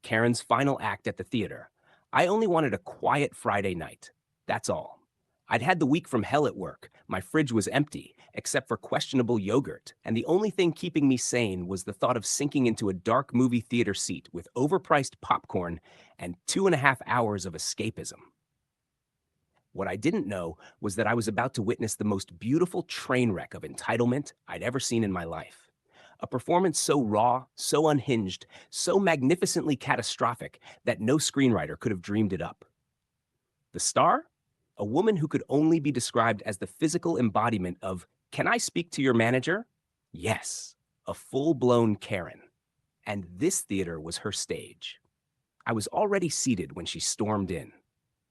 Karen's final act at the theater. I only wanted a quiet Friday night. That's all. I'd had the week from hell at work. My fridge was empty, except for questionable yogurt, and the only thing keeping me sane was the thought of sinking into a dark movie theater seat with overpriced popcorn and 2.5 hours of escapism. What I didn't know was that I was about to witness the most beautiful train wreck of entitlement I'd ever seen in my life. A performance so raw, so unhinged, so magnificently catastrophic that no screenwriter could have dreamed it up. The star? A woman who could only be described as the physical embodiment of, "Can I speak to your manager?" Yes, a full blown Karen. And this theater was her stage. I was already seated when she stormed in.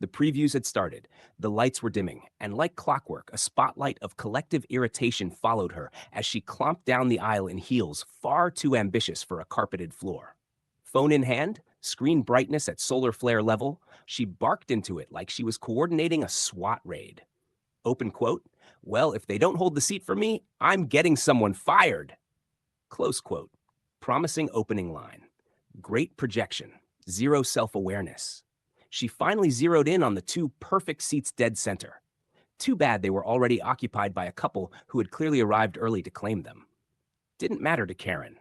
The previews had started, the lights were dimming, and like clockwork, a spotlight of collective irritation followed her as she clomped down the aisle in heels far too ambitious for a carpeted floor. Phone in hand, screen brightness at solar flare level, she barked into it like she was coordinating a SWAT raid. Open quote, "Well, if they don't hold the seat for me, I'm getting someone fired." Close quote. Promising opening line. Great projection, zero self awareness. She finally zeroed in on the two perfect seats dead center. Too bad they were already occupied by a couple who had clearly arrived early to claim them. Didn't matter to Karen.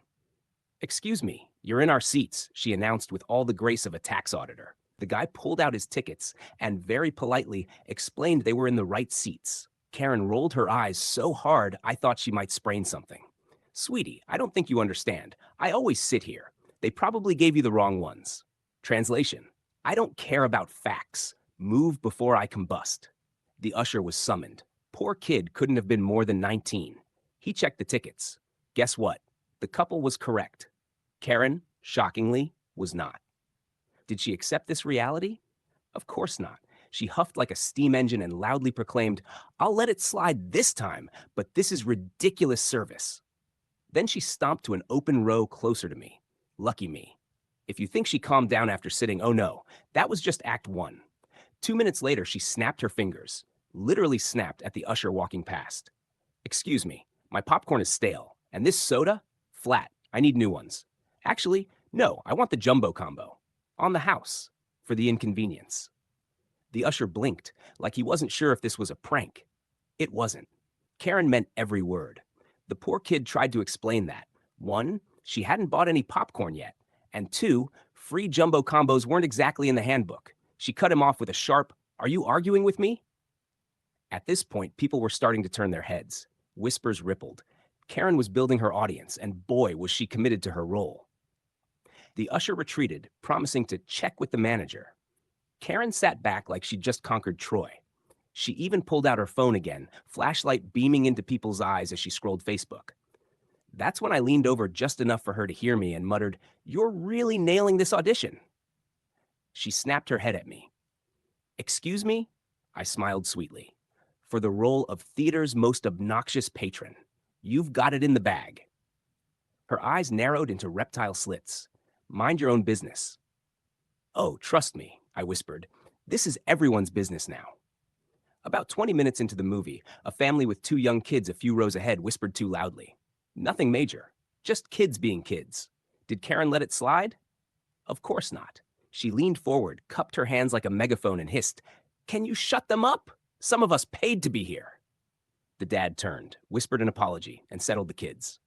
"Excuse me, you're in our seats," she announced with all the grace of a tax auditor. The guy pulled out his tickets and very politely explained they were in the right seats. Karen rolled her eyes so hard I thought she might sprain something. "Sweetie, I don't think you understand. I always sit here. They probably gave you the wrong ones." Translation: I don't care about facts. Move before I combust. The usher was summoned. Poor kid couldn't have been more than 19. He checked the tickets. Guess what? The couple was correct. Karen, shockingly, was not. Did she accept this reality? Of course not. She huffed like a steam engine and loudly proclaimed, "I'll let it slide this time, but this is ridiculous service." Then she stomped to an open row closer to me. Lucky me. If you think she calmed down after sitting, oh no, that was just Act 1. 2 minutes later, she snapped her fingers, literally snapped at the usher walking past. "Excuse me, my popcorn is stale, and this soda? Flat. I need new ones. Actually, no, I want the jumbo combo. On the house, for the inconvenience." The usher blinked, like he wasn't sure if this was a prank. It wasn't. Karen meant every word. The poor kid tried to explain that. One, she hadn't bought any popcorn yet. And two, free jumbo combos weren't exactly in the handbook. She cut him off with a sharp, "Are you arguing with me?" At this point, people were starting to turn their heads. Whispers rippled. Karen was building her audience, and boy, was she committed to her role. The usher retreated, promising to check with the manager. Karen sat back like she'd just conquered Troy. She even pulled out her phone again, flashlight beaming into people's eyes as she scrolled Facebook. That's when I leaned over just enough for her to hear me and muttered, "You're really nailing this audition." She snapped her head at me. "Excuse me?" I smiled sweetly. "For the role of theater's most obnoxious patron. You've got it in the bag." Her eyes narrowed into reptile slits. "Mind your own business." "Oh, trust me," I whispered. "This is everyone's business now." About 20 minutes into the movie, a family with two young kids a few rows ahead whispered too loudly. Nothing major, just kids being kids. Did Karen let it slide? Of course not. She leaned forward, cupped her hands like a megaphone, and hissed, "Can you shut them up? Some of us paid to be here." The dad turned, whispered an apology, and settled the kids.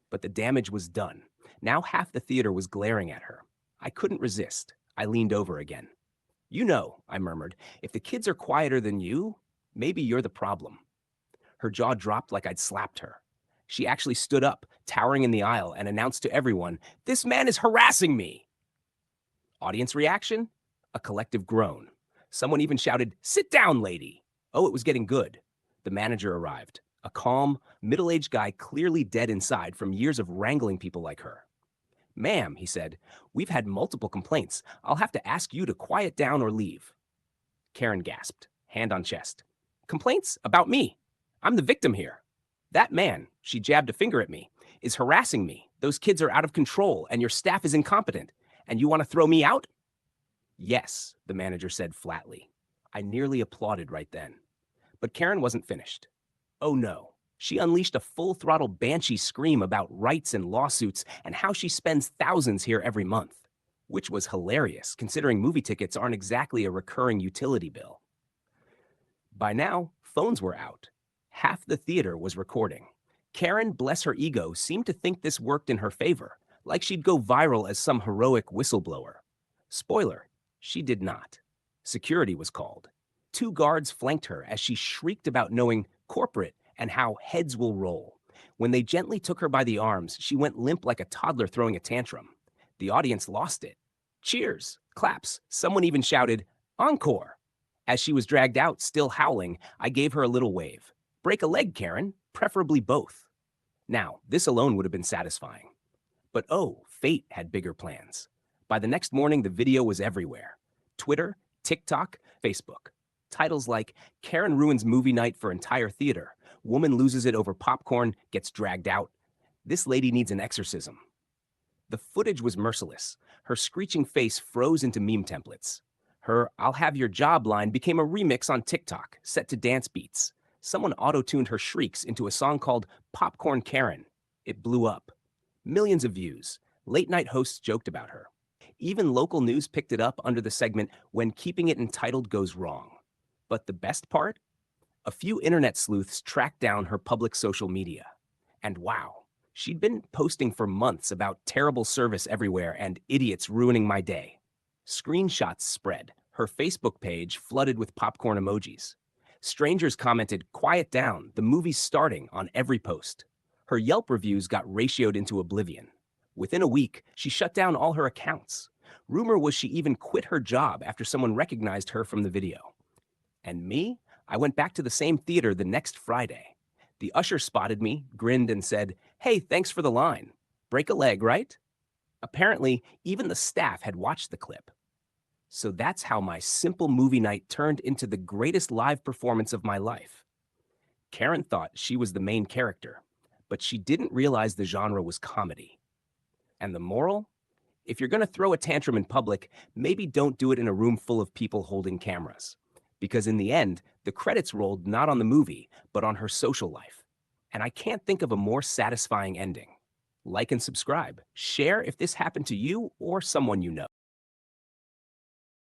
But the damage was done. Now half the theater was glaring at her. I couldn't resist. I leaned over again. "You know," I murmured, "if the kids are quieter than you, maybe you're the problem." Her jaw dropped like I'd slapped her. She actually stood up, towering in the aisle, and announced to everyone, "This man is harassing me." Audience reaction? A collective groan. Someone even shouted, "Sit down, lady." Oh, it was getting good. The manager arrived, a calm, middle-aged guy clearly dead inside from years of wrangling people like her. "Ma'am," he said, "we've had multiple complaints. I'll have to ask you to quiet down or leave." Karen gasped, hand on chest. "Complaints? About me? I'm the victim here. That man," she jabbed a finger at me, "is harassing me. Those kids are out of control, and your staff is incompetent. And you want to throw me out?" "Yes," the manager said flatly. I nearly applauded right then. But Karen wasn't finished. Oh no. She unleashed a full-throttle banshee scream about rights and lawsuits and how she spends thousands here every month. which was hilarious considering movie tickets aren't exactly a recurring utility bill. By now, phones were out. Half the theater was recording. Karen, bless her ego, seemed to think this worked in her favor, like she'd go viral as some heroic whistleblower. Spoiler, she did not. Security was called. Two guards flanked her as she shrieked about knowing corporate and how heads will roll. When they gently took her by the arms, she went limp like a toddler throwing a tantrum. The audience lost it. Cheers, claps, someone even shouted, "Encore!" As she was dragged out, still howling, I gave her a little wave. Break a leg, Karen, preferably both. Now, this alone would have been satisfying. But oh, fate had bigger plans. By the next morning, the video was everywhere. Twitter, TikTok, Facebook. Titles like Karen ruins movie night for entire theater, woman loses it over popcorn, gets dragged out. This lady needs an exorcism. The footage was merciless. Her screeching face froze into meme templates. Her "I'll have your job" line became a remix on TikTok, set to dance beats. Someone auto-tuned her shrieks into a song called Popcorn Karen. It blew up. Millions of views. Late-night hosts joked about her. Even local news picked it up under the segment When Keeping It Entitled Goes Wrong. But the best part? A few internet sleuths tracked down her public social media. And wow, she'd been posting for months about terrible service everywhere and idiots ruining my day. Screenshots spread, her Facebook page flooded with popcorn emojis. Strangers commented, "Quiet down, the movie's starting," on every post. Her Yelp reviews got ratioed into oblivion. Within a week, she shut down all her accounts. Rumor was she even quit her job after someone recognized her from the video. And me? I went back to the same theater the next Friday. The usher spotted me, grinned, and said, "Hey, thanks for the line. Break a leg, right?" Apparently, even the staff had watched the clip. So that's how my simple movie night turned into the greatest live performance of my life. Karen thought she was the main character, but she didn't realize the genre was comedy. And the moral? If you're going to throw a tantrum in public, maybe don't do it in a room full of people holding cameras. Because in the end, the credits rolled not on the movie, but on her social life. And I can't think of a more satisfying ending. Like and subscribe. Share if this happened to you or someone you know.